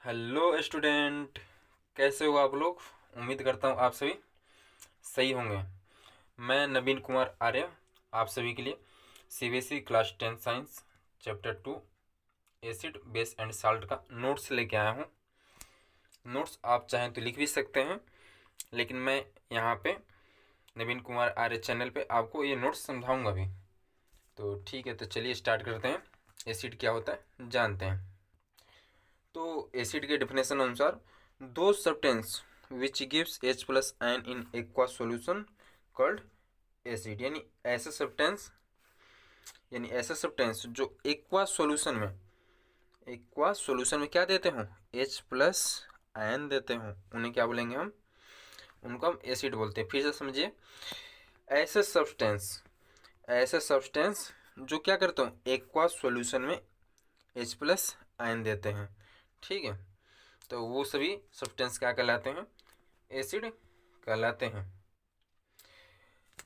Hello student, कैसे हो आप लोग। उम्मीद करता हूँ आप सभी सही होंगे। मैं नवीन कुमार आर्य आप सभी के लिए CBSE class 10 science chapter 2 acid base and salt का नोट्स लेके आया हूँ। नोट्स आप चाहें तो लिख भी सकते हैं, लेकिन मैं यहाँ पे नवीन कुमार आर्य चैनल पे आपको ये नोट्स समझाऊंगा भी। तो ठीक है, तो चलिए स्टार्ट करते हैं। एसिड क्या होता है जानते हैं। तो एसिड के डेफिनेशन अनुसार दो substance which gives H plus ion in aqua solution called acid, यानी ऐसा सब्सटेंस जो एक्वा सॉल्यूशन में क्या देते हो, H प्लस आयन देते हो, उन्हें क्या बोलेंगे हम, उनको हम एसिड बोलते हैं। फिर से समझिए, ऐसे सब्सटेंस जो क्या करते हो, एक्वा सॉल्यूशन में H प्लस आयन देते हैं। ठीक है, तो वो सभी सब्सटेंस क्या कहलाते हैं, एसिड कहलाते हैं।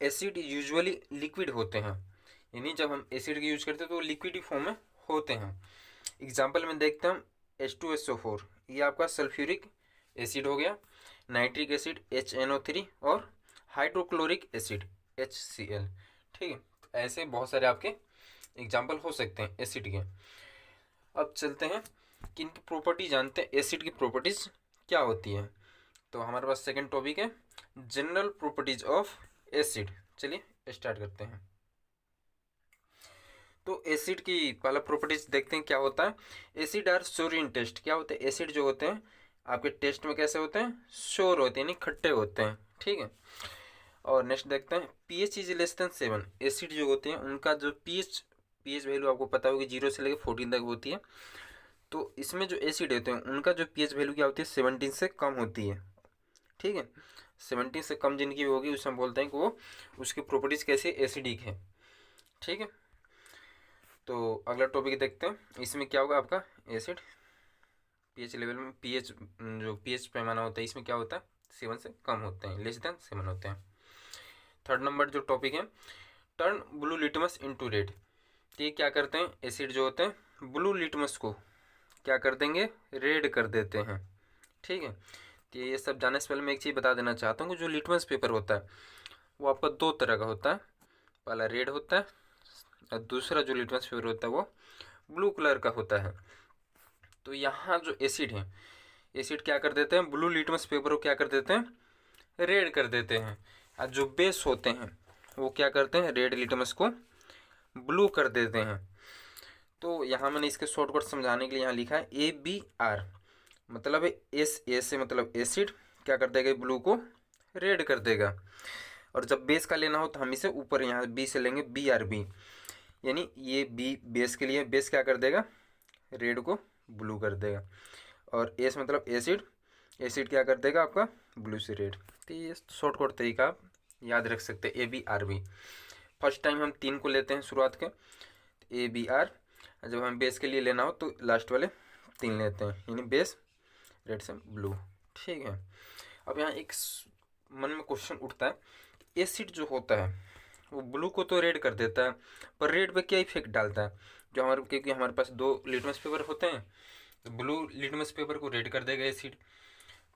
एसिड यूजुअली लिक्विड होते हैं, यानी जब हम एसिड का यूज करते हैं तो लिक्विड फॉर्म में होते हैं। एग्जाम्पल में देखते हैं हम H2SO4, ये आपका सल्फ्यूरिक एसिड हो गया, नाइट्रिक एसिड HNO3 और हाइड्रोक्लोरिक एसिड HCl। ठीक है, तो ऐसे बहुत सारे आपके एग्जाम्पल हो सकते हैं एसिड के। अब चलते हैं कि इनकी प्रॉपर्टी जानते हैं, एसिड की प्रॉपर्टीज क्या होती है। तो हमारे पास सेकंड टॉपिक है जनरल प्रॉपर्टीज ऑफ एसिड। चलिए स्टार्ट करते हैं। तो एसिड की पहला प्रॉपर्टीज देखते हैं क्या होता है। Acid are sour in taste, क्या होते हैं, एसिड जो होते हैं आपके टेस्ट में कैसे होते हैं, श्योर होते हैं, यानी खट्टे होते हैं। ठीक है, और नेक्स्ट देखते हैं pH is less than 7। Acid जो होते हैं उनका जो पीएच पीएच वैल्यू आपको पता होगी 0 से लेकर 14 तक होती है। तो इसमें जो एसिड होते हैं उनका जो पीएच वैल्यू क्या होती है, 17 से कम होती है। ठीक है, 17 से कम जिनकी होगी उसे हम बोलते हैं कि वो उसकी प्रॉपर्टीज कैसे एसिडिक है। ठीक है, तो अगला टॉपिक देखते हैं। इसमें क्या होगा आपका एसिड पीएच लेवल में, पीएच जो पीएच पैमाना होता है इसमें क्या होता है, 7 से कम होते हैं, लेस देन 7 होते हैं। थर्ड नंबर जो टॉपिक है turn blue litmus into red. तो ये क्या करते हैं, एसिड जो होते हैं ब्लू लिटमस को क्या कर देंगे, रेड कर देते हैं। ठीक है, तो ये सब जानने से पहले मैं एक चीज़ बता देना चाहता हूँ कि जो लिटमस पेपर होता है वो आपका दो तरह का होता है। पहला रेड होता है और दूसरा जो लिटमस पेपर होता है वो ब्लू कलर का होता है। तो यहाँ जो एसिड है, एसिड क्या कर देते हैं, ब्लू लिटमस पेपर को क्या कर देते हैं, रेड कर देते हैं। और जो बेस होते हैं वो क्या करते हैं, रेड लिटमस को ब्लू कर देते हैं। तो यहाँ मैंने इसके शॉर्टकट समझाने के लिए यहाँ लिखा है ABR, मतलब ए से मतलब एसिड क्या कर देगा, ब्लू को रेड कर देगा। और जब बेस का लेना हो तो हम इसे ऊपर यहाँ बी से लेंगे, BRB, यानी ये बी बेस के लिए, बेस क्या कर देगा, रेड को ब्लू कर देगा। और एस मतलब एसिड, एसिड क्या कर देगा आपका, ब्लू से रेड। तो ये शॉर्टकट तरीका आप याद रख सकते हैं, ABRB। फर्स्ट टाइम हम 3 को लेते हैं शुरुआत के, तो ABR। जब हमें बेस के लिए लेना हो तो लास्ट वाले 3 लेते हैं, यानी बेस रेड से ब्लू। ठीक है, अब यहाँ एक मन में क्वेश्चन उठता है, एसिड जो होता है वो ब्लू को तो रेड कर देता है, पर रेड पे क्या इफेक्ट डालता है, जो हमारे, क्योंकि हमारे पास 2 लिटमस पेपर होते हैं, तो ब्लू लिटमस पेपर को रेड कर देगा एसिड,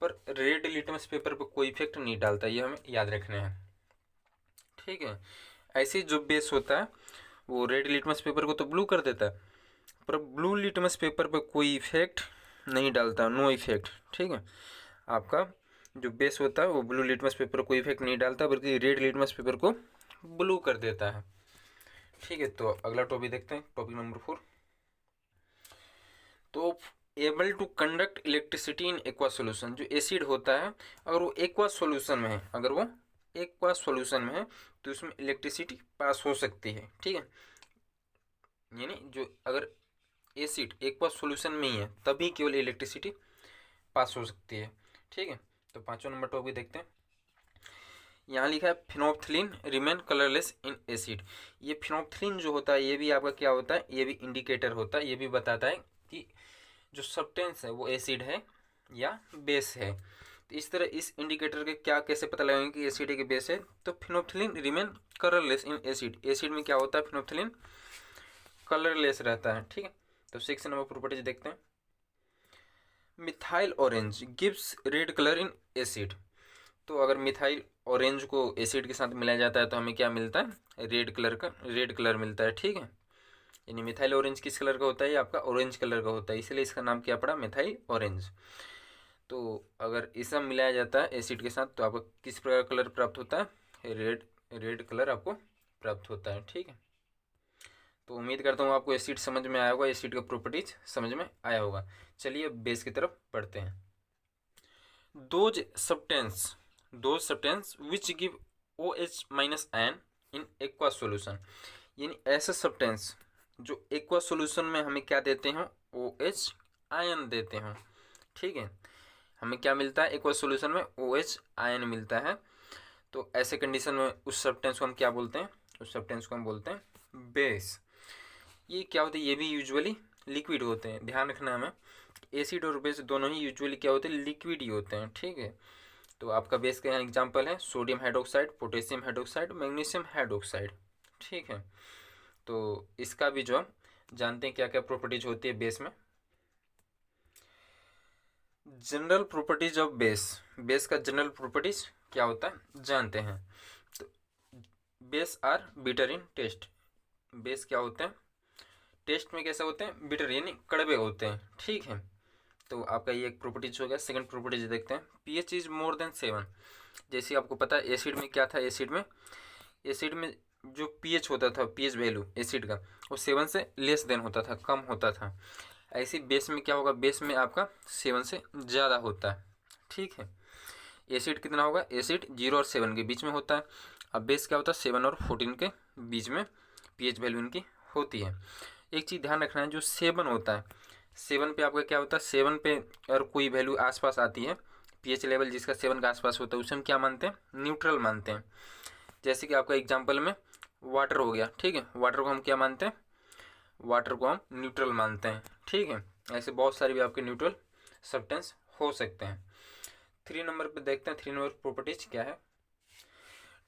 पर रेड लिटमस पेपर पर कोई इफेक्ट नहीं डालता, ये हमें याद रखना है। ठीक है, ऐसे जो बेस होता है वो रेड लिटमस पेपर को तो ब्लू कर देता है, पर ब्लू लिटमस पेपर पर कोई इफेक्ट नहीं डालता, नो इफेक्ट। ठीक है, आपका जो बेस होता है वो ब्लू लिटमस पेपर को कोई इफेक्ट नहीं डालता, बल्कि रेड लिटमस पेपर को ब्लू कर देता है। ठीक है, तो अगला टॉपिक देखते हैं, टॉपिक नंबर 4। तो able to conduct electricity in aqua solution, जो एसिड होता है अगर वो एक्वा सोल्यूशन में है, तो उसमें इलेक्ट्रिसिटी पास हो सकती है। ठीक है, यानी जो अगर एसिड एक्वा सोल्यूशन में ही है तभी केवल इलेक्ट्रिसिटी पास हो सकती है। ठीक है, तो 5वां नंबर टॉपिक देखते हैं। यहाँ लिखा है phenolphthalein remain colourless in acid. ये फिनोप्थिलीन जो होता है ये भी आपका क्या होता है, ये भी इंडिकेटर होता है, ये भी बताता है कि जो सब्सटेंस है वो एसिड है या बेस है। तो इस तरह इस इंडिकेटर के क्या कैसे पता लगाएंगे कि एसिड है कि बेस है, तो phenolphthalein remain colourless in acid, acid में क्या होता है, फिनोप्थिलीन कलरलेस रहता है। ठीक है, तो 6 नंबर प्रॉपर्टीज देखते हैं। Methyl orange gives red colour in acid. तो अगर मिथाइल ऑरेंज को एसिड के साथ मिलाया जाता है तो हमें क्या मिलता है, रेड कलर मिलता है। ठीक है, यानी मिथाइल ऑरेंज किस कलर का होता है, ये आपका ऑरेंज कलर का होता है, इसलिए इसका नाम क्या पड़ा, मिथाइल ऑरेंज। तो अगर ये सब मिलाया जाता है एसिड के साथ तो आपको किस प्रकार का कलर प्राप्त होता है, रेड कलर आपको प्राप्त होता है। ठीक है, तो उम्मीद करता हूँ आपको एसिड समझ में आया होगा, एसिड का प्रॉपर्टीज समझ में आया होगा। चलिए बेस की तरफ बढ़ते हैं। Those substance which give OH minus ion in aqua solution, यानी ऐसा सब्सटेंस जो एक्वा सोल्यूशन में हमें क्या देते हैं, OH आयन देते हैं। ठीक है, हमें क्या मिलता है एक्वा सोल्यूशन में, OH आयन मिलता है। तो ऐसे कंडीशन में उस सब्सटेंस को हम क्या बोलते हैं, उस सब्सटेंस को हम बोलते हैं बेस। ये क्या होते हैं, ये भी यूजुअली लिक्विड होते हैं। ध्यान रखना हमें, एसिड और बेस दोनों ही यूजुअली क्या होते हैं, लिक्विड ही होते हैं। ठीक है, तो आपका बेस का यहाँ एग्जाम्पल है sodium hydroxide, potassium hydroxide, magnesium hydroxide. ठीक है, तो इसका भी जो हम जानते हैं क्या क्या प्रॉपर्टीज होती है बेस में। जनरल प्रॉपर्टीज ऑफ बेस का जनरल प्रॉपर्टीज क्या होता है जानते हैं। तो base are bitter in taste, base क्या होते हैं, टेस्ट में कैसे होते हैं, बिटर यानी कड़वे होते हैं। ठीक है, तो आपका ये एक प्रॉपर्टीज हो गया। सेकंड प्रॉपर्टीज देखते हैं, pH इज मोर देन 7। जैसे आपको पता है एसिड में क्या था, एसिड में जो pH होता था, pH वैल्यू एसिड का वो 7 से लेस देन होता था, कम होता था। ऐसे बेस में क्या होगा, बेस में आपका 7 से ज़्यादा होता है। ठीक है, एसिड कितना होगा, एसिड 0 और 7 के बीच में होता है। अब बेस क्या होता है, 7 और 14 के बीच में pH वैल्यू इनकी होती है। एक चीज़ ध्यान रखना है, जो 7 होता है, 7 पे आपका क्या होता है, 7 पे अगर कोई वैल्यू आसपास आती है, pH लेवल जिसका 7 का आसपास होता है उसे हम क्या मानते हैं, न्यूट्रल मानते हैं। जैसे कि आपका एग्जाम्पल में वाटर हो गया। ठीक है, वाटर को हम क्या मानते हैं, वाटर को हम न्यूट्रल मानते हैं। ठीक है, ऐसे बहुत सारे भी आपके न्यूट्रल सब्सटेंस हो सकते हैं। 3 नंबर पे देखते हैं, 3 नंबर प्रॉपर्टीज क्या है,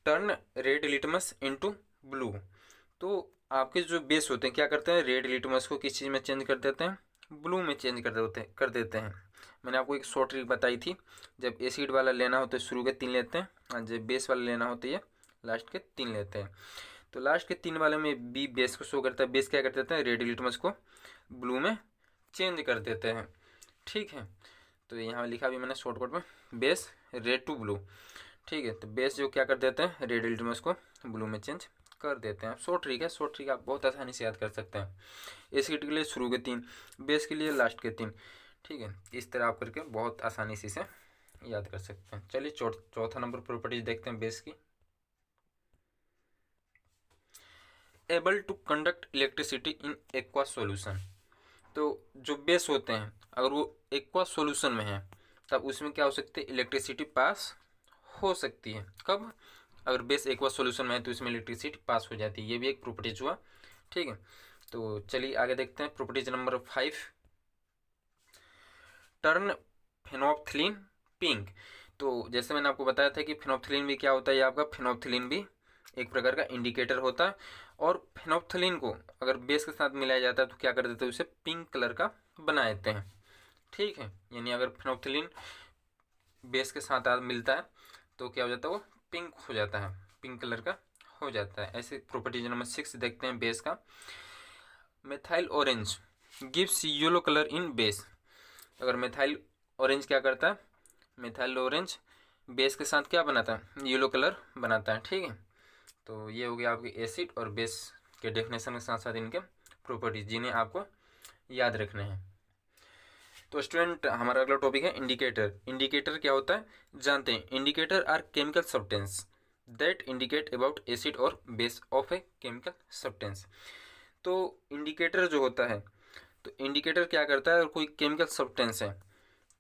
turn red litmus into blue. तो आपके जो बेस होते हैं क्या करते हैं, रेड लिटमस को किस चीज़ में चेंज कर देते हैं, ब्लू में चेंज कर देते हैं। मैंने आपको एक शॉर्ट ट्रिक बताई थी, जब एसिड वाला लेना हो तो शुरू के 3 लेते हैं, और जब बेस वाला लेना हो तो ये लास्ट के 3 लेते हैं। तो लास्ट के 3 वाले में बी बेस को शो करता है, बेस क्या कर देते हैं, रेड लिटमस को ब्लू में चेंज कर देते हैं। ठीक है, तो यहाँ लिखा भी मैंने शॉर्टकट में, बेस रेड टू ब्लू। ठीक है, तो बेस जो क्या कर देते हैं, रेड लिटमस को ब्लू में चेंज कर देते हैं। शॉर्ट ट्रिक है, शॉर्ट ट्रिक आप बहुत आसानी से याद कर सकते हैं। एसिड के लिए शुरू के 3, बेस के लिए लास्ट के 3। ठीक है, इस तरह आप करके बहुत आसानी से इसे याद कर सकते हैं। चलिए चौथा नंबर प्रॉपर्टीज देखते हैं बेस की, able to conduct electricity in aqua solution. तो जो बेस होते हैं अगर वो एक्वा सॉल्यूशन में है तब उसमें क्या हो सकती है, इलेक्ट्रिसिटी पास हो सकती है। कब, अगर बेस एक्वा सॉल्यूशन में है तो इसमें इलेक्ट्रिसिटी पास हो जाती है। ये भी एक प्रॉपर्टीज हुआ। ठीक है, तो चलिए आगे देखते हैं प्रॉपर्टीज नंबर 5, टर्न फेनोल्फथलीन पिंक। तो जैसे मैंने आपको बताया था कि फेनोल्फथलीन भी क्या होता है, ये आपका फेनोल्फथलीन भी एक प्रकार का इंडिकेटर होता है। और फेनोल्फथलीन को अगर बेस के साथ मिलाया जाता है तो क्या कर देते हैं, उसे पिंक कलर का बना देते हैं। ठीक है, यानी अगर फेनोल्फथलीन बेस के साथ मिलता है तो क्या हो जाता है, वो पिंक हो जाता है, पिंक कलर का हो जाता है। ऐसे प्रॉपर्टीज नंबर 6 देखते हैं बेस का, methyl orange gives yellow colour इन बेस। अगर मेथाइल ऑरेंज क्या करता है, मेथाइल ऑरेंज बेस के साथ क्या बनाता है, येलो कलर बनाता है। ठीक है, तो ये हो गया आपके एसिड और बेस के डेफिनेशन के साथ साथ इनके प्रॉपर्टीज जिन्हें आपको याद रखने हैं। तो स्टूडेंट हमारा अगला टॉपिक है इंडिकेटर। इंडिकेटर क्या होता है जानते हैं, indicator are chemical substance that indicate about acid और base of a chemical substance. तो इंडिकेटर जो होता है, तो इंडिकेटर क्या करता है, अगर कोई केमिकल सब्सटेंस है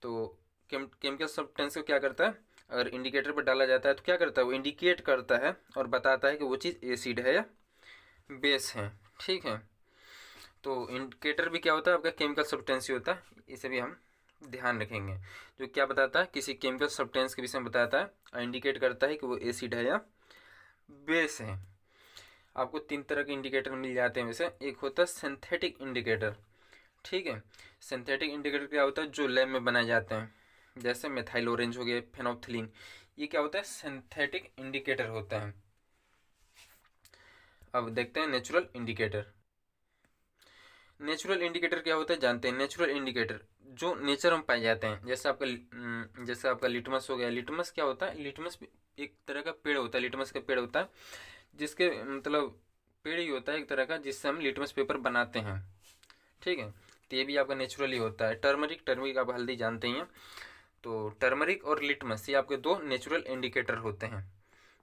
तो केमिकल सब्सटेंस को क्या करता है, अगर इंडिकेटर पर डाला जाता है तो क्या करता है, वो इंडिकेट करता है और बताता है कि वो चीज़ एसिड है या बेस है। ठीक है, तो इंडिकेटर भी क्या होता है, आपका केमिकल सब्सटेंस ही होता है, इसे भी हम ध्यान रखेंगे। जो क्या बताता है, किसी केमिकल सब्सटेंस के विषय में बताता है और इंडिकेट करता है कि वो एसिड है या बेस है। आपको 3 तरह के इंडिकेटर मिल जाते हैं वैसे। एक होता है सिंथेटिक इंडिकेटर, ठीक है। सिंथेटिक इंडिकेटर क्या होता है, जो लैब में बनाए जाते हैं, जैसे मिथाइल ऑरेंज हो गए, फेनोप्थिलीन, ये क्या होता है, सिंथेटिक इंडिकेटर होता है। अब देखते हैं नेचुरल इंडिकेटर। नेचुरल इंडिकेटर क्या होता है जानते हैं। नेचुरल इंडिकेटर जो नेचर में पाए जाते हैं, जैसे आपका लिटमस हो गया। लिटमस क्या होता है, लिटमस एक तरह का पेड़ होता है, लिटमस का पेड़ होता है, जिसके मतलब पेड़ ही होता है एक तरह का, जिससे हम लिटमस पेपर बनाते हैं। ठीक है, तो ये भी आपका नेचुरली होता है। टर्मरिक, टर्मरिक आप हल्दी जानते ही हैं, तो टर्मरिक और लिटमस ये आपके दो नेचुरल इंडिकेटर होते हैं,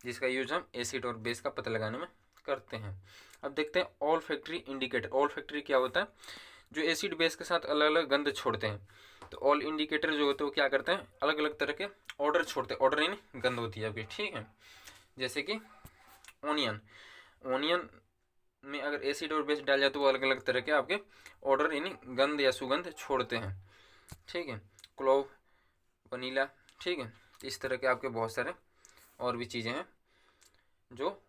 जिसका यूज हम एसिड और बेस का पता लगाने में करते हैं। अब देखते हैं all factory indicator. All factory क्या होता है, जो एसिड बेस के साथ अलग अलग गंध छोड़ते हैं। तो ऑल इंडिकेटर जो होते हैं वो क्या करते हैं, अलग अलग तरह के ऑर्डर छोड़ते हैं। ऑर्डर यानी गंध होती है आपकी, ठीक है। जैसे कि ओनियन, ओनियन में अगर एसिड और बेस डाल जाए तो वो अलग अलग तरह के आपके ऑर्डर यानी गंध या सुगंध छोड़ते हैं, ठीक है। क्लोव, वनीला, ठीक है। इस तरह के आपके बहुत सारे और भी चीज़ें हैं जो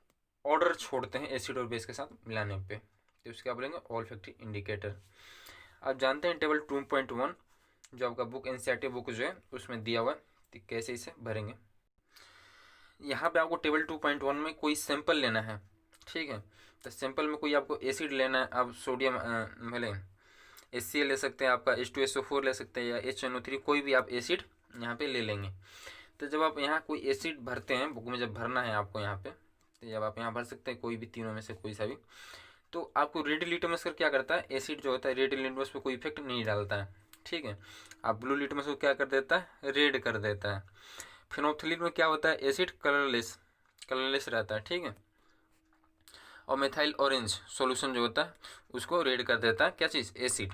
ऑर्डर छोड़ते हैं एसिड और बेस के साथ मिलाने पे, तो उसके आप बोलेंगे ऑल फैक्ट्री इंडिकेटर। आप जानते हैं टेबल 2.1 जो आपका बुक एनसीईआरटी बुक जो है उसमें दिया हुआ है, तो कैसे इसे भरेंगे। यहाँ पे आपको टेबल 2.1 में कोई सैंपल लेना है, ठीक है। तो सैंपल में कोई आपको एसिड लेना है, आप सोडियम भले HCl ले सकते हैं, आपका H2SO4 ले सकते हैं, या HNO3, कोई भी आप एसिड यहाँ पे ले लेंगे। तो जब आप यहाँ कोई एसिड भरते हैं बुक में, जब भरना है आपको यहाँ पे, तो जब आप यहाँ भर सकते हैं कोई भी तीनों में से कोई सा भी, तो आपको रेड लिटमस कर क्या करता है, एसिड जो होता है रेड लिटमस पे कोई इफेक्ट नहीं डालता है, ठीक है। आप ब्लू लिटमस को क्या कर देता है, रेड कर देता है। फिनोप्थिलीन में क्या होता है, एसिड कलरलेस, कलरलेस रहता है, ठीक है। और मिथाइल ऑरेंज सॉल्यूशन जो होता है उसको रेड कर देता है, क्या चीज़, एसिड।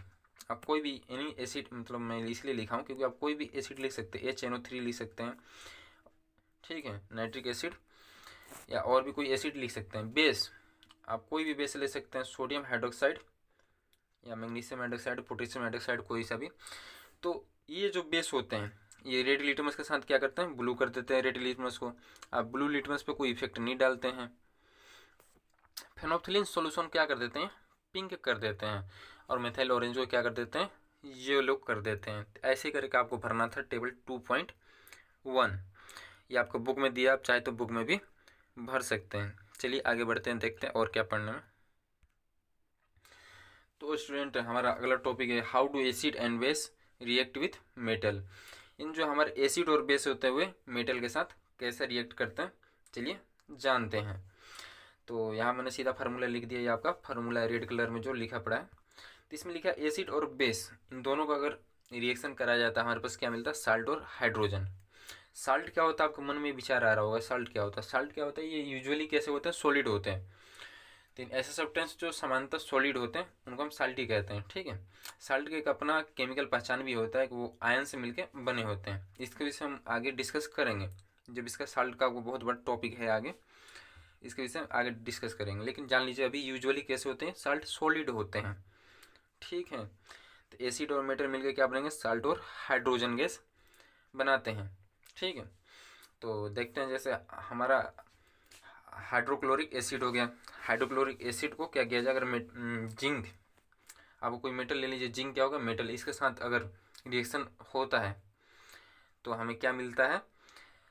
आप कोई भी एनी एसिड, मतलब मैं इसलिए लिखा हूँ क्योंकि आप कोई भी एसिड लिख सकते हैं, HNO3 लिख सकते हैं, ठीक है, नाइट्रिक एसिड, या और भी कोई एसिड लिख सकते हैं। बेस, आप कोई भी बेस ले सकते हैं, सोडियम हाइड्रोक्साइड या मैग्नीशियम हाइड्रोक्साइड, पोटेशियम हाइड्रोक्साइड, कोई सा भी। तो ये जो बेस होते हैं ये रेड लिटमस के साथ क्या करते हैं, ब्लू कर देते हैं रेड लिटमस को। आप ब्लू लिटमस पे कोई इफेक्ट नहीं डालते हैं। फेनोप्थिलीन सॉल्यूशन क्या कर देते हैं, पिंक कर देते हैं। और मिथाइल ऑरेंज को क्या कर देते हैं, येलो कर देते हैं। ऐसे करके आपको भरना था टेबल 2.1। ये आपको बुक में दिया, आप चाहे तो बुक में भी भर सकते हैं। चलिए आगे बढ़ते हैं, देखते हैं और क्या पढ़ने में। तो स्टूडेंट हमारा अगला टॉपिक है how do acid and base react with metal. इन जो हमारे एसिड और बेस होते हुए मेटल के साथ कैसे रिएक्ट करते हैं, चलिए जानते हैं। तो यहाँ मैंने सीधा फार्मूला लिख दिया, ये आपका फार्मूला रेड कलर में जो लिखा पड़ा है। तो इसमें लिखा है एसिड और बेस, इन दोनों का अगर रिएक्शन कराया जाता है हमारे पास क्या मिलता है, साल्ट और हाइड्रोजन। साल्ट क्या होता है, आपको मन में विचार आ रहा होगा साल्ट क्या होता है। साल्ट क्या होता है, ये यूजुअली कैसे होते हैं, सॉलिड होते हैं। तो ऐसे सब्सटेंस जो सामान्यतः सॉलिड होते हैं उनको हम साल्टी कहते हैं, ठीक है। साल्ट का एक अपना केमिकल पहचान भी होता है कि वो आयन से मिलके बने होते हैं। इसके विषय हम आगे डिस्कस करेंगे, जब इसका साल्ट का वो बहुत बड़ा टॉपिक है आगे, इसके विषय में आगे डिस्कस करेंगे। लेकिन जान लीजिए अभी यूजुअली कैसे होते हैं, साल्ट सॉलिड होते हैं, ठीक है। तो एसिड और मेटल मिलकर क्या बनेंगे, साल्ट और हाइड्रोजन गैस बनाते हैं, ठीक है। तो देखते हैं जैसे हमारा हाइड्रोक्लोरिक एसिड हो गया। हाइड्रोक्लोरिक एसिड को क्या किया जाए, अगर जिंक, आपको कोई मेटल ले लीजिए, जिंक क्या होगा, मेटल, इसके साथ अगर रिएक्शन होता है तो हमें क्या मिलता है,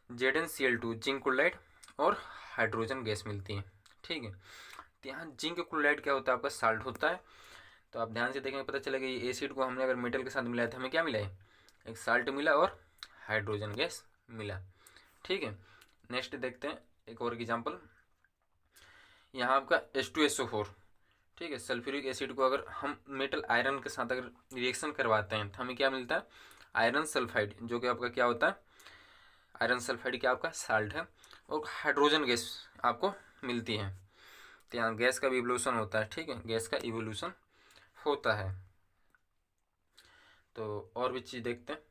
ZnCl2, जिंक क्लोराइड और हाइड्रोजन गैस मिलती है, ठीक है। तो यहाँ जिंक क्लोराइड क्या होता है, आपका साल्ट होता है। तो आप ध्यान से देखेंगे पता चलेगा ये एसिड को हमने अगर मेटल के साथ मिलाया तो हमें क्या मिला है, एक साल्ट मिला और हाइड्रोजन गैस मिला, ठीक है। नेक्स्ट देखते हैं एक और एग्जाम्पल। यहाँ आपका H2SO4, ठीक है। सल्फ्यूरिक एसिड को अगर हम मेटल आयरन के साथ अगर रिएक्शन करवाते हैं तो हमें क्या मिलता है, आयरन सल्फाइड, जो कि आपका क्या होता है, आयरन सल्फाइड क्या आपका साल्ट है, और हाइड्रोजन गैस आपको मिलती है। तो यहाँ गैस का भी इवोल्यूशन होता है, ठीक है, गैस का इवोल्यूशन होता है। तो और भी चीज़ देखते हैं।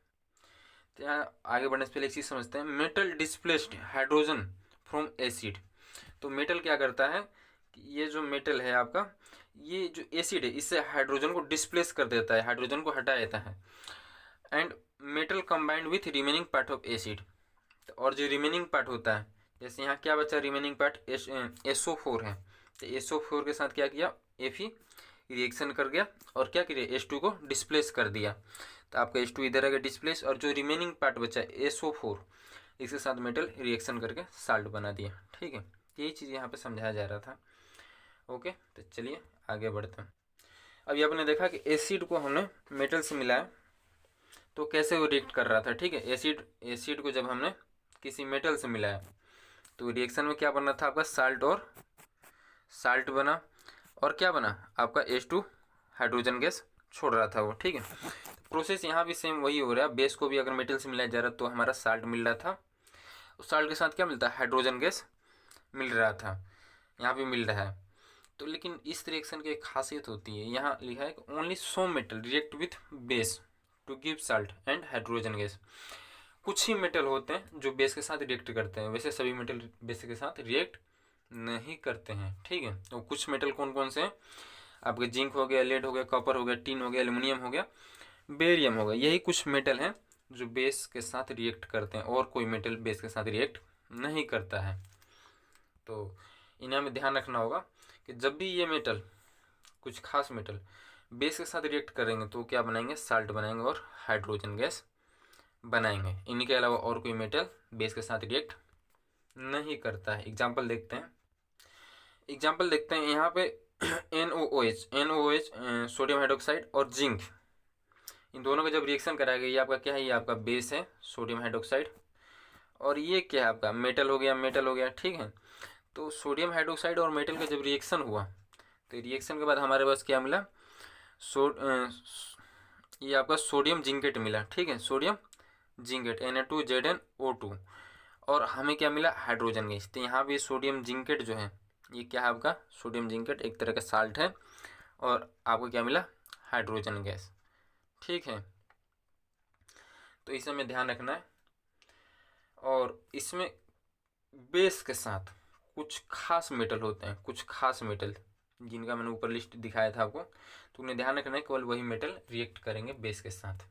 तो यहाँ आगे बढ़ने से पहले एक चीज़ समझते हैं, metal displaced hydrogen from acid. तो मेटल क्या करता है, ये जो मेटल है आपका, ये जो एसिड है इससे हाइड्रोजन को डिस्प्लेस कर देता है, हाइड्रोजन को हटा देता है। And metal combined with remaining part of acid. और जो रिमेनिंग पार्ट होता है, जैसे यहाँ क्या बचा रिमेनिंग पार्ट, SO4 है, तो SO4 के साथ क्या किया, Fe रिएक्शन कर गया और क्या किया, H2 को डिस्प्लेस कर दिया। तो आपका H2 इधर आ गया डिस्प्लेस, और जो रिमेनिंग पार्ट बचा SO4 इसके साथ मेटल रिएक्शन करके साल्ट बना दिया। ठीक है, यही चीज़ यहाँ पे समझाया जा रहा था। ओके, तो चलिए आगे बढ़ते हैं। अभी आपने देखा कि एसिड को हमने मेटल से मिलाया तो कैसे वो रिएक्ट कर रहा था। ठीक है, एसिड को जब हमने किसी मेटल से मिलाया तो रिएक्शन में क्या बना था आपका, साल्ट और साल्ट बना, और क्या बना आपका H2 हाइड्रोजन गैस छोड़ रहा था वो। ठीक है, प्रोसेस यहाँ भी सेम वही हो रहा है। बेस को भी अगर मेटल से मिलाया जा रहा तो हमारा साल्ट मिल रहा था, उस साल्ट के साथ क्या मिलता है, हाइड्रोजन गैस मिल रहा था, यहाँ भी मिल रहा है। तो लेकिन इस रिएक्शन की एक खासियत होती है, यहाँ लिखा है only so metal react with base to give salt and hydrogen gas. कुछ ही मेटल होते हैं जो बेस के साथ रिएक्ट करते हैं, वैसे सभी मेटल बेस के साथ रिएक्ट नहीं करते हैं। ठीक है, तो कुछ मेटल कौन कौन से हैं, आपके जिंक हो गया, लेड हो गया, कॉपर हो गया, टिन हो गया, एल्युमिनियम हो गया, बेरियम हो गया, यही कुछ मेटल हैं जो बेस के साथ रिएक्ट करते हैं, और कोई मेटल बेस के साथ रिएक्ट नहीं करता है। तो इन्हें हमें ध्यान रखना होगा कि जब भी ये मेटल, कुछ खास मेटल बेस के साथ रिएक्ट करेंगे तो क्या बनाएंगे, साल्ट बनाएंगे और हाइड्रोजन गैस बनाएंगे। इनके अलावा और कोई मेटल बेस के साथ रिएक्ट नहीं करता है। एग्जाम्पल देखते हैं यहाँ पे NOOH सोडियम हाइड्रोक्साइड और जिंक, इन दोनों का जब रिएक्शन कराया गया, ये आपका क्या है, ये आपका बेस है सोडियम हाइड्रोक्साइड, और ये क्या है आपका मेटल हो गया। ठीक है, तो सोडियम हाइड्रोक्साइड और मेटल का जब रिएक्शन हुआ तो रिएक्शन के बाद हमारे पास क्या मिला, ये आपका सोडियम जिंकेट मिला। ठीक है, सोडियम जिंकेट Na2ZnO2, और हमें क्या मिला, हाइड्रोजन गैस। तो यहाँ भी सोडियम जिंकेट जो है ये क्या है आपका, सोडियम जिंकेट एक तरह का साल्ट है, और आपको क्या मिला, हाइड्रोजन गैस। ठीक है, तो इसे हमें ध्यान रखना है। और इसमें बेस के साथ कुछ खास मेटल होते हैं, कुछ खास मेटल जिनका मैंने ऊपर लिस्ट दिखाया था आपको, तो उन्हें ध्यान रखना है केवल वही मेटल रिएक्ट करेंगे बेस के साथ।